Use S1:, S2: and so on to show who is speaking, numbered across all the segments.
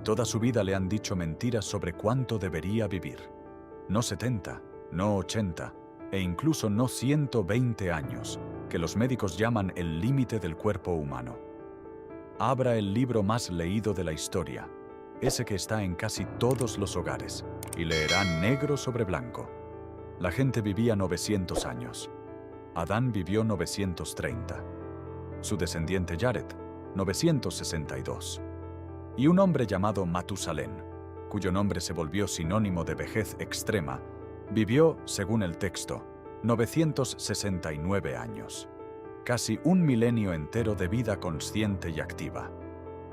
S1: Toda su vida le han dicho mentiras sobre cuánto debería vivir. No 70, no 80, e incluso no 120 años, que los médicos llaman el límite del cuerpo humano. Abra el libro más leído de la historia, ese que está en casi todos los hogares, y leerá negro sobre blanco. La gente vivía 900 años. Adán vivió 930. Su descendiente Jared, 962. Y un hombre llamado Matusalén, cuyo nombre se volvió sinónimo de vejez extrema, vivió, según el texto, 969 años. Casi un milenio entero de vida consciente y activa.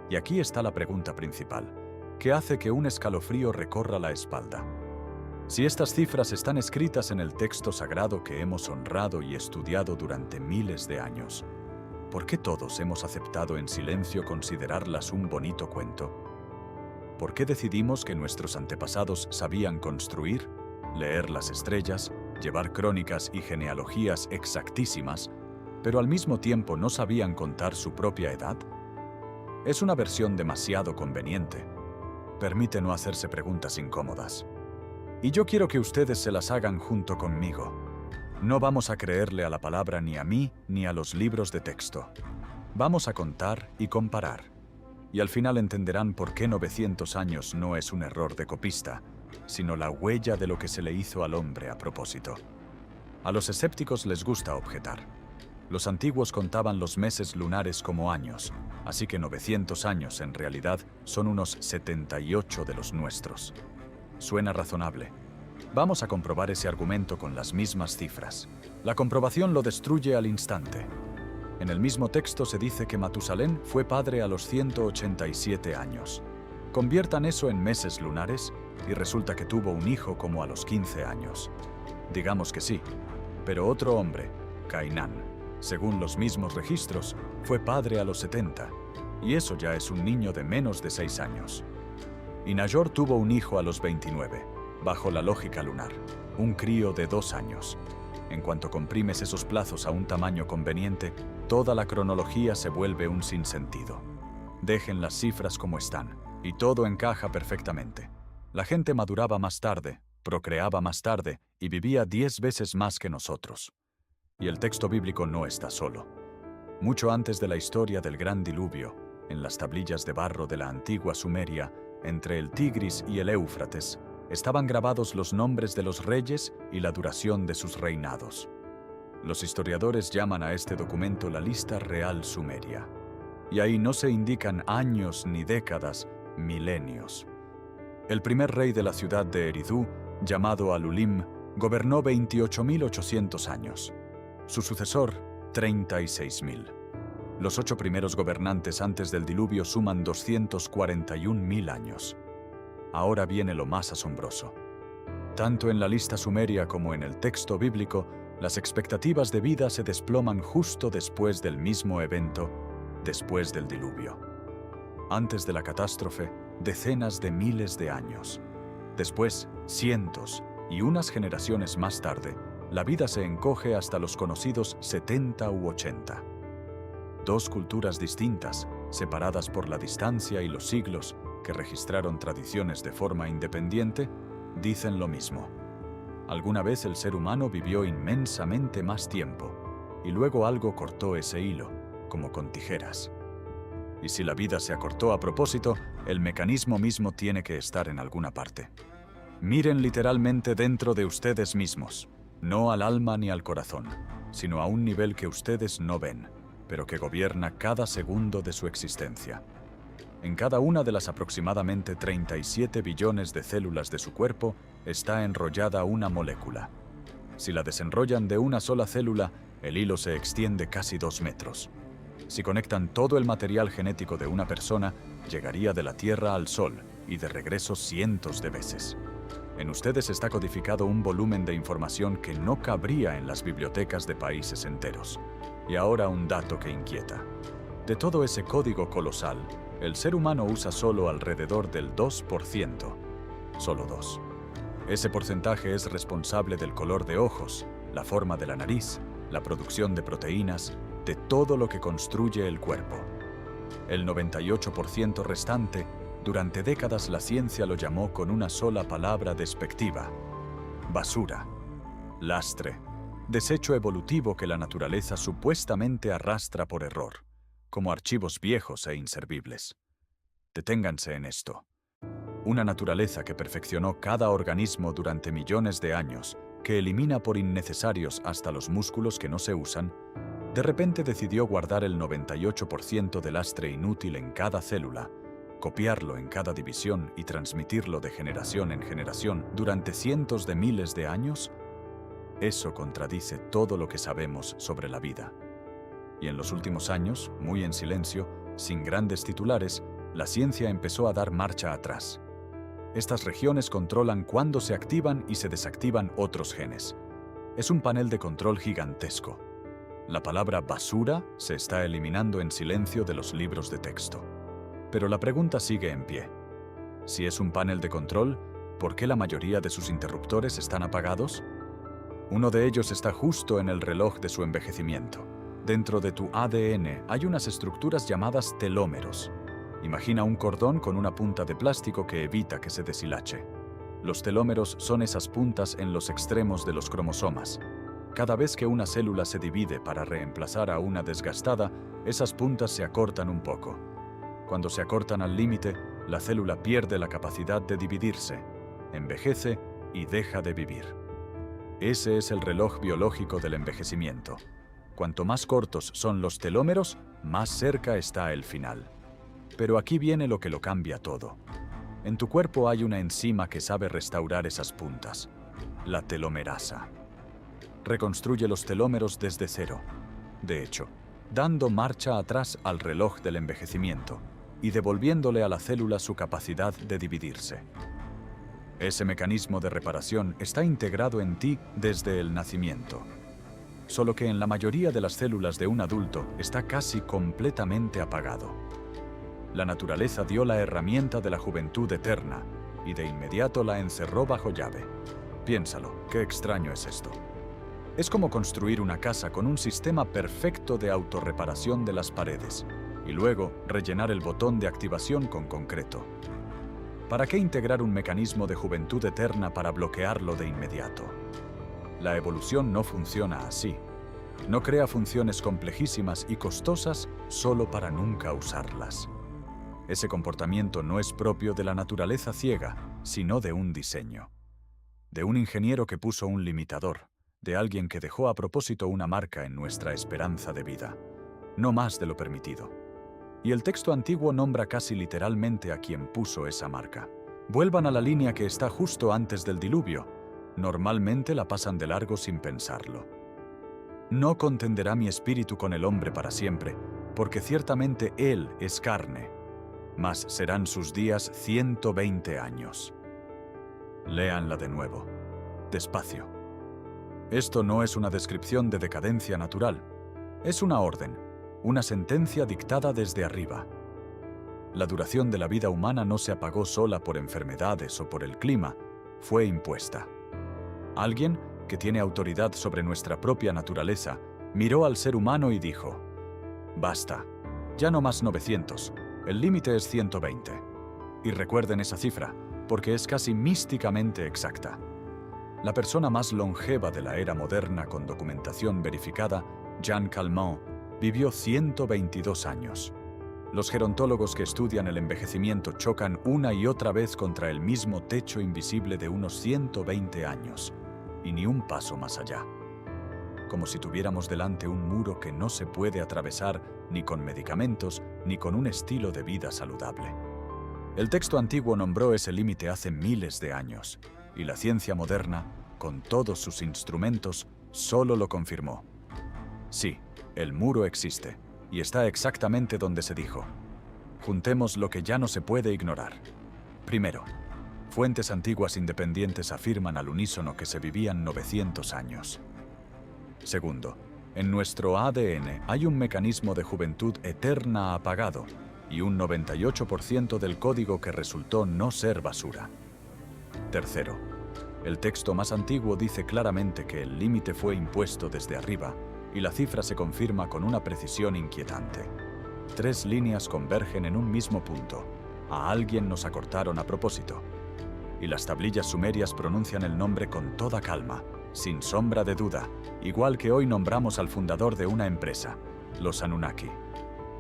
S1: Y aquí está la pregunta principal, que hace que un escalofrío recorra la espalda. Si estas cifras están escritas en el texto sagrado que hemos honrado y estudiado durante miles de años, ¿por qué todos hemos aceptado en silencio considerarlas un bonito cuento? ¿Por qué decidimos que nuestros antepasados sabían construir, leer las estrellas, llevar crónicas y genealogías exactísimas, pero al mismo tiempo no sabían contar su propia edad? Es una versión demasiado conveniente. Permite no hacerse preguntas incómodas. Y yo quiero que ustedes se las hagan junto conmigo. No vamos a creerle a la palabra ni a mí ni a los libros de texto. Vamos a contar y comparar. Y al final entenderán por qué 900 años no es un error de copista, sino la huella de lo que se le hizo al hombre a propósito. A los escépticos les gusta objetar. Los antiguos contaban los meses lunares como años, así que 900 años en realidad son unos 78 de los nuestros. Suena razonable. Vamos a comprobar ese argumento con las mismas cifras. La comprobación lo destruye al instante. En el mismo texto se dice que Matusalén fue padre a los 187 años. Conviertan eso en meses lunares y resulta que tuvo un hijo como a los 15 años. Digamos que sí, pero otro hombre, Cainán, según los mismos registros, fue padre a los 70, y eso ya es un niño de menos de 6 años. Y Nahor tuvo un hijo a los 29, bajo la lógica lunar, un crío de 2 años. En cuanto comprimes esos plazos a un tamaño conveniente, toda la cronología se vuelve un sinsentido. Dejen las cifras como están, y todo encaja perfectamente. La gente maduraba más tarde, procreaba más tarde, y vivía 10 veces más que nosotros. Y el texto bíblico no está solo. Mucho antes de la historia del Gran Diluvio, en las tablillas de barro de la antigua Sumeria, entre el Tigris y el Éufrates, estaban grabados los nombres de los reyes y la duración de sus reinados. Los historiadores llaman a este documento la Lista Real Sumeria. Y ahí no se indican años ni décadas, milenios. El primer rey de la ciudad de Eridú, llamado Alulim, gobernó 28.800 años. Su sucesor, 36.000. Los 8 primeros gobernantes antes del diluvio suman 241.000 años. Ahora viene lo más asombroso. Tanto en la lista sumeria como en el texto bíblico, las expectativas de vida se desploman justo después del mismo evento, después del diluvio. Antes de la catástrofe, decenas de miles de años. Después, cientos, y unas generaciones más tarde, la vida se encoge hasta los conocidos 70 u 80. 2 culturas distintas, separadas por la distancia y los siglos, que registraron tradiciones de forma independiente, dicen lo mismo. Alguna vez el ser humano vivió inmensamente más tiempo, y luego algo cortó ese hilo, como con tijeras. Y si la vida se acortó a propósito, el mecanismo mismo tiene que estar en alguna parte. Miren literalmente dentro de ustedes mismos, no al alma ni al corazón, sino a un nivel que ustedes no ven, pero que gobierna cada segundo de su existencia. En cada una de las aproximadamente 37 billones de células de su cuerpo está enrollada una molécula. Si la desenrollan de una sola célula, el hilo se extiende casi 2 metros. Si conectan todo el material genético de una persona, llegaría de la Tierra al Sol y de regreso cientos de veces. En ustedes está codificado un volumen de información que no cabría en las bibliotecas de países enteros. Y ahora un dato que inquieta. De todo ese código colosal, el ser humano usa solo alrededor del 2%. Solo 2. Ese porcentaje es responsable del color de ojos, la forma de la nariz, la producción de proteínas, de todo lo que construye el cuerpo. El 98% restante, Durante décadas la ciencia lo llamó con una sola palabra despectiva: basura, lastre, desecho evolutivo que la naturaleza supuestamente arrastra por error, como archivos viejos e inservibles. Deténganse en esto. Una naturaleza que perfeccionó cada organismo durante millones de años, que elimina por innecesarios hasta los músculos que no se usan, de repente decidió guardar el 98% del lastre inútil en cada célula, copiarlo en cada división y transmitirlo de generación en generación durante cientos de miles de años. Eso contradice todo lo que sabemos sobre la vida. Y en los últimos años, muy en silencio, sin grandes titulares, la ciencia empezó a dar marcha atrás. Estas regiones controlan cuándo se activan y se desactivan otros genes. Es un panel de control gigantesco. La palabra basura se está eliminando en silencio de los libros de texto. Pero la pregunta sigue en pie. Si es un panel de control, ¿por qué la mayoría de sus interruptores están apagados? Uno de ellos está justo en el reloj de su envejecimiento. Dentro de tu ADN hay unas estructuras llamadas telómeros. Imagina un cordón con una punta de plástico que evita que se deshilache. Los telómeros son esas puntas en los extremos de los cromosomas. Cada vez que una célula se divide para reemplazar a una desgastada, esas puntas se acortan un poco. Cuando se acortan al límite, la célula pierde la capacidad de dividirse, envejece y deja de vivir. Ese es el reloj biológico del envejecimiento. Cuanto más cortos son los telómeros, más cerca está el final. Pero aquí viene lo que lo cambia todo. En tu cuerpo hay una enzima que sabe restaurar esas puntas, la telomerasa. Reconstruye los telómeros desde cero. De hecho, dando marcha atrás al reloj del envejecimiento y devolviéndole a la célula su capacidad de dividirse. Ese mecanismo de reparación está integrado en ti desde el nacimiento. Solo que en la mayoría de las células de un adulto está casi completamente apagado. La naturaleza dio la herramienta de la juventud eterna y de inmediato la encerró bajo llave. Piénsalo, qué extraño es esto. Es como construir una casa con un sistema perfecto de autorreparación de las paredes y luego rellenar el botón de activación con concreto. ¿Para qué integrar un mecanismo de juventud eterna para bloquearlo de inmediato? La evolución no funciona así. No crea funciones complejísimas y costosas solo para nunca usarlas. Ese comportamiento no es propio de la naturaleza ciega, sino de un diseño. De un ingeniero que puso un limitador, de alguien que dejó a propósito una marca en nuestra esperanza de vida, no más de lo permitido. Y el texto antiguo nombra casi literalmente a quien puso esa marca. Vuelvan a la línea que está justo antes del diluvio. Normalmente la pasan de largo sin pensarlo. No contenderá mi espíritu con el hombre para siempre, porque ciertamente él es carne, mas serán sus días 120 años. Léanla de nuevo, despacio. Esto no es una descripción de decadencia natural, es una orden, una sentencia dictada desde arriba. La duración de la vida humana no se apagó sola por enfermedades o por el clima, fue impuesta. Alguien, que tiene autoridad sobre nuestra propia naturaleza, miró al ser humano y dijo: basta, ya no más 900, el límite es 120. Y recuerden esa cifra, porque es casi místicamente exacta. La persona más longeva de la era moderna con documentación verificada, Jean Calment, vivió 122 años. Los gerontólogos que estudian el envejecimiento chocan una y otra vez contra el mismo techo invisible de unos 120 años, y ni un paso más allá. Como si tuviéramos delante un muro que no se puede atravesar ni con medicamentos ni con un estilo de vida saludable. El texto antiguo nombró ese límite hace miles de años, y la ciencia moderna, con todos sus instrumentos, solo lo confirmó. Sí, el muro existe, y está exactamente donde se dijo. Juntemos lo que ya no se puede ignorar. Primero, fuentes antiguas independientes afirman al unísono que se vivían 900 años. Segundo, en nuestro ADN hay un mecanismo de juventud eterna apagado y un 98% del código que resultó no ser basura. Tercero, el texto más antiguo dice claramente que el límite fue impuesto desde arriba y la cifra se confirma con una precisión inquietante. 3 líneas convergen en un mismo punto, A alguien nos acortaron a propósito. Y las tablillas sumerias pronuncian el nombre con toda calma, sin sombra de duda, igual que hoy nombramos al fundador de una empresa, los Anunnaki.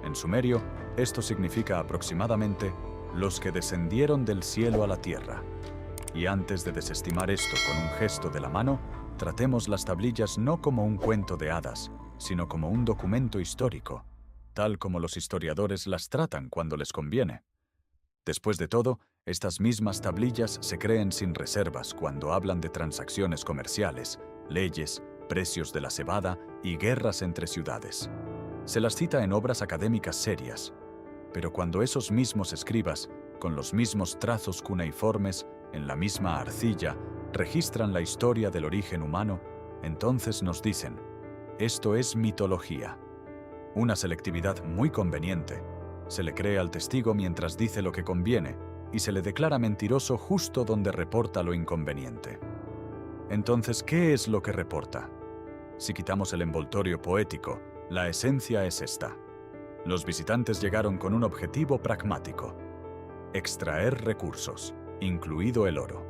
S1: En sumerio, esto significa aproximadamente los que descendieron del cielo a la tierra. Y antes de desestimar esto con un gesto de la mano, tratemos las tablillas no como un cuento de hadas, sino como un documento histórico, tal como los historiadores las tratan cuando les conviene. Después de todo, estas mismas tablillas se creen sin reservas cuando hablan de transacciones comerciales, leyes, precios de la cebada y guerras entre ciudades. Se las cita en obras académicas serias, pero cuando esos mismos escribas, con los mismos trazos cuneiformes, en la misma arcilla, registran la historia del origen humano, entonces nos dicen, esto es mitología. Una selectividad muy conveniente. Se le cree al testigo mientras dice lo que conviene, y se le declara mentiroso justo donde reporta lo inconveniente. Entonces, ¿qué es lo que reporta? Si quitamos el envoltorio poético, la esencia es esta. Los visitantes llegaron con un objetivo pragmático: extraer recursos, incluido el oro.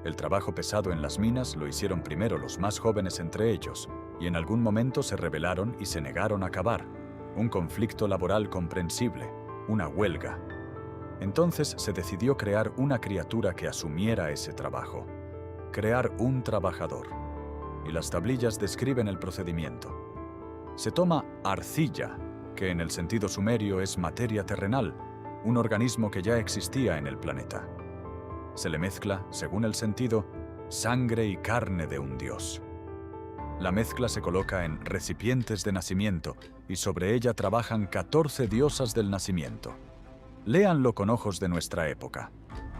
S1: El trabajo pesado en las minas lo hicieron primero los más jóvenes entre ellos, y en algún momento se rebelaron y se negaron a cavar. Un conflicto laboral comprensible, una huelga. Entonces se decidió crear una criatura que asumiera ese trabajo. Crear un trabajador. Y las tablillas describen el procedimiento. Se toma arcilla, que en el sentido sumerio es materia terrenal, un organismo que ya existía en el planeta. Se le mezcla, según el sentido, sangre y carne de un dios. La mezcla se coloca en recipientes de nacimiento y sobre ella trabajan 14 diosas del nacimiento. Léanlo con ojos de nuestra época.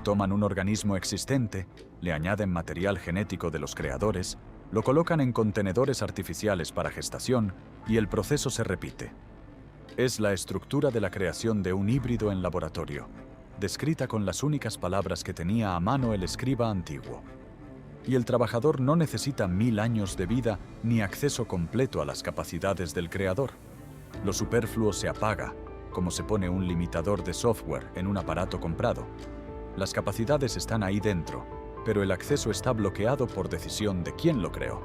S1: Toman un organismo existente, le añaden material genético de los creadores, lo colocan en contenedores artificiales para gestación y el proceso se repite. Es la estructura de la creación de un híbrido en laboratorio, descrita con las únicas palabras que tenía a mano el escriba antiguo. Y el trabajador no necesita 1000 años de vida ni acceso completo a las capacidades del creador. Lo superfluo se apaga, como se pone un limitador de software en un aparato comprado. Las capacidades están ahí dentro, pero el acceso está bloqueado por decisión de quien lo creó.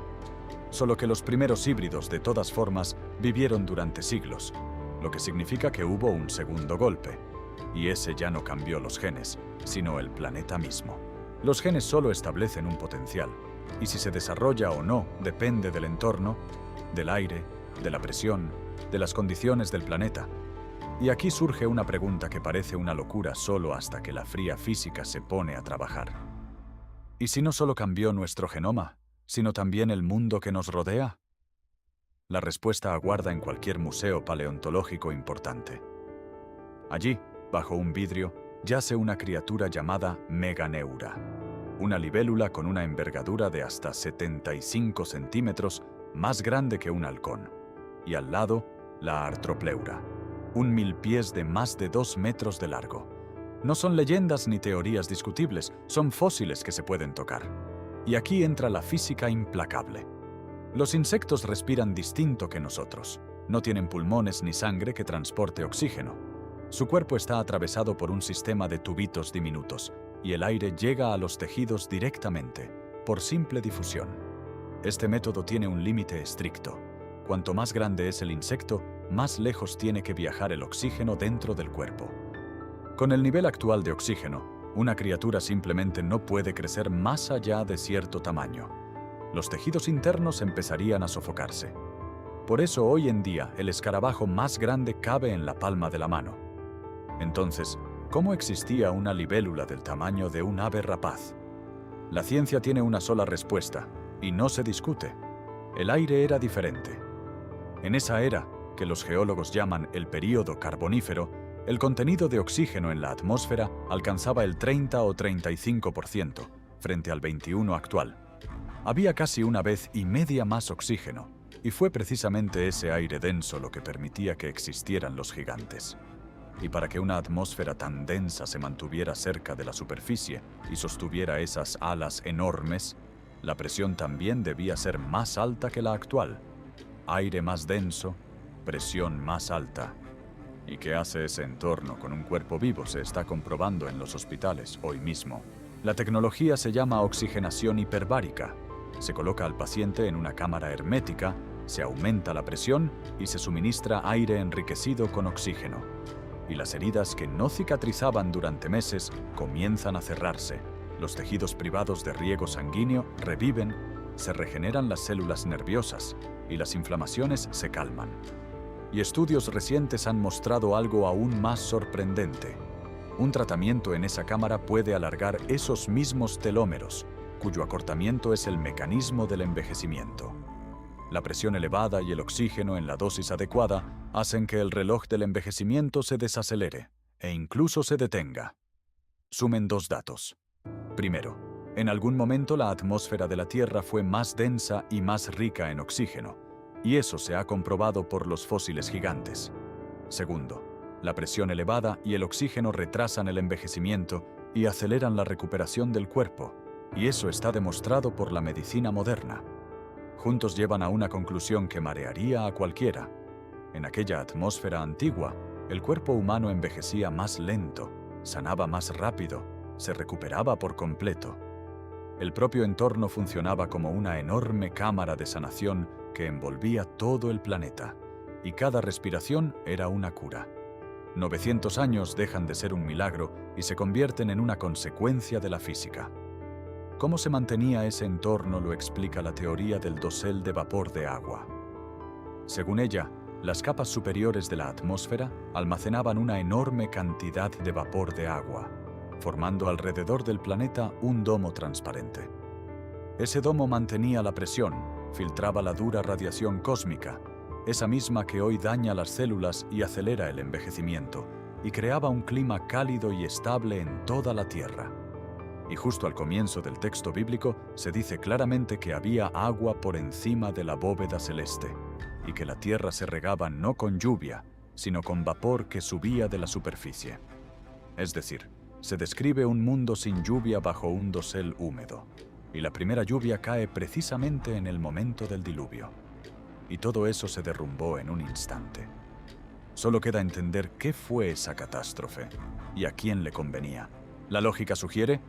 S1: Solo que los primeros híbridos, de todas formas, vivieron durante siglos, lo que significa que hubo un segundo golpe. Y ese ya no cambió los genes, sino el planeta mismo. Los genes solo establecen un potencial, y si se desarrolla o no depende del entorno, del aire, de la presión, de las condiciones del planeta. Y aquí surge una pregunta que parece una locura solo hasta que la fría física se pone a trabajar. ¿Y si no solo cambió nuestro genoma, sino también el mundo que nos rodea? La respuesta aguarda en cualquier museo paleontológico importante. Allí, bajo un vidrio, yace una criatura llamada Meganeura, una libélula con una envergadura de hasta 75 centímetros, más grande que un halcón, y al lado, la Artropleura, un milpiés de más de 2 metros de largo. No son leyendas ni teorías discutibles, son fósiles que se pueden tocar. Y aquí entra la física implacable. Los insectos respiran distinto que nosotros. No tienen pulmones ni sangre que transporte oxígeno. Su cuerpo está atravesado por un sistema de tubitos diminutos, y el aire llega a los tejidos directamente, por simple difusión. Este método tiene un límite estricto. Cuanto más grande es el insecto, más lejos tiene que viajar el oxígeno dentro del cuerpo. Con el nivel actual de oxígeno, una criatura simplemente no puede crecer más allá de cierto tamaño. Los tejidos internos empezarían a sofocarse. Por eso hoy en día el escarabajo más grande cabe en la palma de la mano. Entonces, ¿cómo existía una libélula del tamaño de un ave rapaz? La ciencia tiene una sola respuesta, y no se discute. El aire era diferente. En esa era, que los geólogos llaman el período carbonífero, el contenido de oxígeno en la atmósfera alcanzaba el 30 o 35%, frente al 21% actual. Había casi 1,5 veces más oxígeno, y fue precisamente ese aire denso lo que permitía que existieran los gigantes. Y para que una atmósfera tan densa se mantuviera cerca de la superficie y sostuviera esas alas enormes, la presión también debía ser más alta que la actual. Aire más denso, presión más alta. ¿Y qué hace ese entorno con un cuerpo vivo? Se está comprobando en los hospitales hoy mismo. La tecnología se llama oxigenación hiperbárica. Se coloca al paciente en una cámara hermética, se aumenta la presión y se suministra aire enriquecido con oxígeno. Y las heridas que no cicatrizaban durante meses comienzan a cerrarse. Los tejidos privados de riego sanguíneo reviven, se regeneran las células nerviosas y las inflamaciones se calman. Y estudios recientes han mostrado algo aún más sorprendente. Un tratamiento en esa cámara puede alargar esos mismos telómeros, cuyo acortamiento es el mecanismo del envejecimiento. La presión elevada y el oxígeno en la dosis adecuada hacen que el reloj del envejecimiento se desacelere e incluso se detenga. Sumen dos datos. Primero, en algún momento la atmósfera de la Tierra fue más densa y más rica en oxígeno, y eso se ha comprobado por los fósiles gigantes. Segundo, la presión elevada y el oxígeno retrasan el envejecimiento y aceleran la recuperación del cuerpo, y eso está demostrado por la medicina moderna. Juntos llevan a una conclusión que marearía a cualquiera. En aquella atmósfera antigua, el cuerpo humano envejecía más lento, sanaba más rápido, se recuperaba por completo. El propio entorno funcionaba como una enorme cámara de sanación que envolvía todo el planeta, y cada respiración era una cura. 900 años dejan de ser un milagro y se convierten en una consecuencia de la física. Cómo se mantenía ese entorno lo explica la teoría del dosel de vapor de agua. Según ella, las capas superiores de la atmósfera almacenaban una enorme cantidad de vapor de agua, formando alrededor del planeta un domo transparente. Ese domo mantenía la presión, filtraba la dura radiación cósmica, esa misma que hoy daña las células y acelera el envejecimiento, y creaba un clima cálido y estable en toda la Tierra. Y justo al comienzo del texto bíblico se dice claramente que había agua por encima de la bóveda celeste, y que la tierra se regaba no con lluvia, sino con vapor que subía de la superficie. Es decir, se describe un mundo sin lluvia bajo un dosel húmedo, y la primera lluvia cae precisamente en el momento del diluvio. Y todo eso se derrumbó en un instante. Solo queda entender qué fue esa catástrofe y a quién le convenía. La lógica sugiere,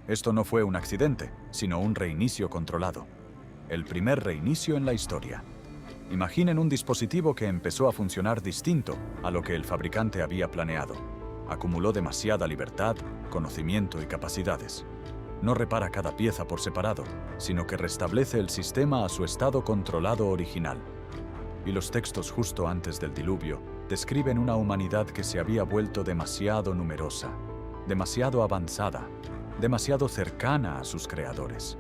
S1: esto no fue un accidente, sino un reinicio controlado. El primer reinicio en la historia. Imaginen un dispositivo que empezó a funcionar distinto a lo que el fabricante había planeado. Acumuló demasiada libertad, conocimiento y capacidades. No repara cada pieza por separado, sino que restablece el sistema a su estado controlado original. Y los textos justo antes del diluvio describen una humanidad que se había vuelto demasiado numerosa, demasiado avanzada, demasiado cercana a sus creadores.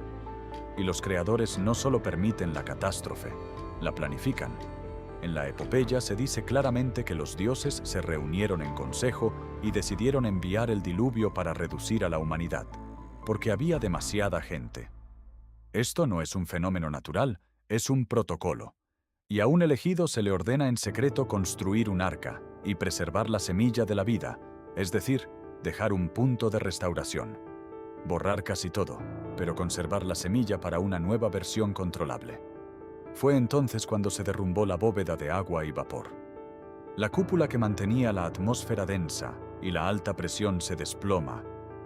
S1: Y los creadores no solo permiten la catástrofe, la planifican. En la epopeya se dice claramente que los dioses se reunieron en consejo y decidieron enviar el diluvio para reducir a la humanidad, porque había demasiada gente. Esto no es un fenómeno natural, es un protocolo. Y a un elegido se le ordena en secreto construir un arca y preservar la semilla de la vida, es decir, dejar un punto de restauración. Borrar casi todo, pero conservar la semilla para una nueva versión controlable. Fue entonces cuando se derrumbó la bóveda de agua y vapor. La cúpula que mantenía la atmósfera densa y la alta presión se desploma.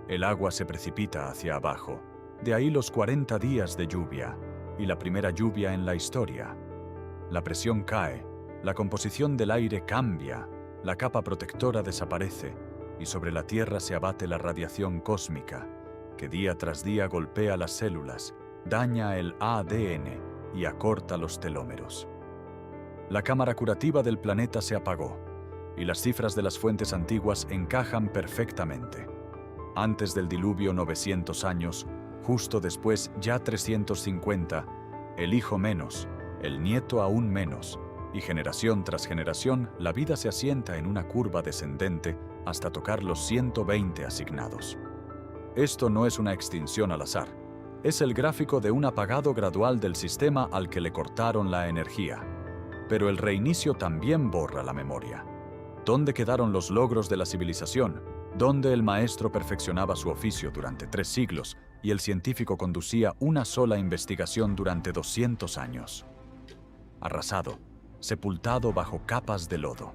S1: El agua se precipita hacia abajo. De ahí los 40 días de lluvia y la primera lluvia en la historia. La presión cae, la composición del aire cambia, la capa protectora desaparece y sobre la Tierra se abate la radiación cósmica, que día tras día golpea las células, daña el ADN y acorta los telómeros. La cámara curativa del planeta se apagó, y las cifras de las fuentes antiguas encajan perfectamente. Antes del diluvio 900 años, justo después ya 350, el hijo menos, el nieto aún menos, y generación tras generación la vida se asienta en una curva descendente hasta tocar los 120 asignados. Esto no es una extinción al azar, es el gráfico de un apagado gradual del sistema al que le cortaron la energía. Pero el reinicio también borra la memoria. ¿Dónde quedaron los logros de la civilización? ¿Dónde el maestro perfeccionaba su oficio durante 3 siglos y el científico conducía una sola investigación durante 200 años? Arrasado, sepultado bajo capas de lodo.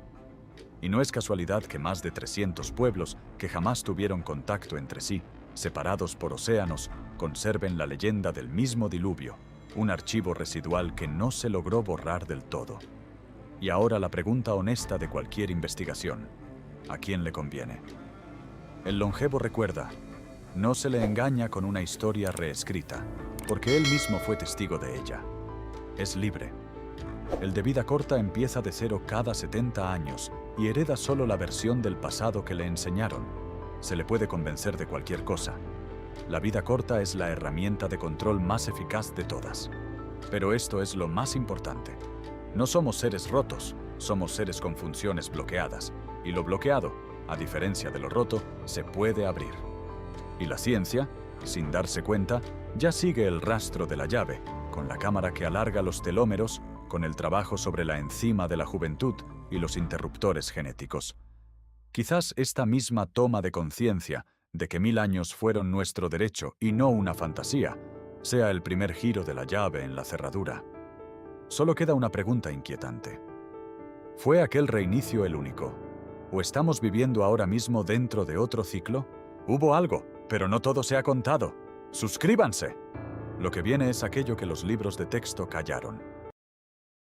S1: Y no es casualidad que más de 300 pueblos que jamás tuvieron contacto entre sí, separados por océanos, conserven la leyenda del mismo diluvio, un archivo residual que no se logró borrar del todo. Y ahora la pregunta honesta de cualquier investigación: ¿a quién le conviene? El longevo recuerda: no se le engaña con una historia reescrita, porque él mismo fue testigo de ella. Es libre. El de vida corta empieza de cero cada 70 años y hereda solo la versión del pasado que le enseñaron. Se le puede convencer de cualquier cosa. La vida corta es la herramienta de control más eficaz de todas. Pero esto es lo más importante. No somos seres rotos, somos seres con funciones bloqueadas, y lo bloqueado, a diferencia de lo roto, se puede abrir. Y la ciencia, sin darse cuenta, ya sigue el rastro de la llave, con la cámara que alarga los telómeros, con el trabajo sobre la enzima de la juventud y los interruptores genéticos. Quizás esta misma toma de conciencia de que 1000 años fueron nuestro derecho y no una fantasía, sea el primer giro de la llave en la cerradura. Solo queda una pregunta inquietante. ¿Fue aquel reinicio el único? ¿O estamos viviendo ahora mismo dentro de otro ciclo? Hubo algo, pero no todo se ha contado. ¡Suscríbanse! Lo que viene es aquello que los libros de texto callaron.